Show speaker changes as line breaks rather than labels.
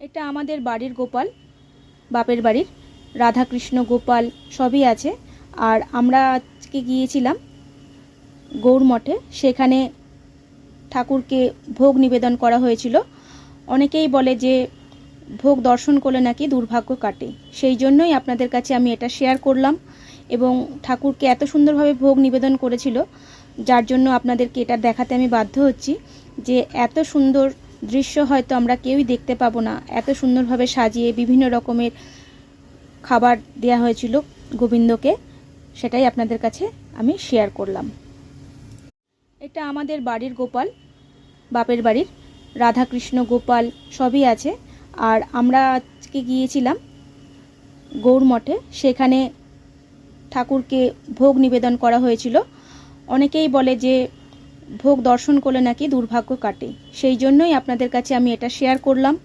এটা আমাদের বাড়ির গোপাল, বাপের বাড়ির রাধাকৃষ্ণ গোপাল সবই আছে। আর আমরা আজকে গিয়েছিলাম গৌর মঠে, সেখানে ঠাকুরকে ভোগ নিবেদন করা হয়েছিল। অনেকেই বলে যে ভোগ দর্শন করলে নাকি দুর্ভাগ্য কাটে, সেই জন্যই আপনাদের কাছে আমি এটা শেয়ার করলাম। এবং ঠাকুরকে এত সুন্দরভাবে ভোগ নিবেদন করেছিল, যার জন্য আপনাদেরকে এটা দেখাতে আমি বাধ্য হচ্ছি যে এত সুন্দর দৃশ্য হয়তো আমরা কেউই দেখতে পাবো না। এত সুন্দরভাবে সাজিয়ে বিভিন্ন রকমের খাবার দেয়া হয়েছিল গোবিন্দকে, সেটাই আপনাদের কাছে আমি শেয়ার করলাম। এটা আমাদের বাড়ির গোপাল, বাপের বাড়ির রাধাকৃষ্ণ গোপাল সবই আছে। আর আমরা আজকে গিয়েছিলাম গৌর মঠে, সেখানে ঠাকুরকে ভোগ নিবেদন করা হয়েছিল। অনেকেই বলে যে ভোগ দর্শন করলে নাকি দুর্ভাগ্য কাটে, সেই জন্যই আপনাদের কাছে আমি এটা শেয়ার করলাম।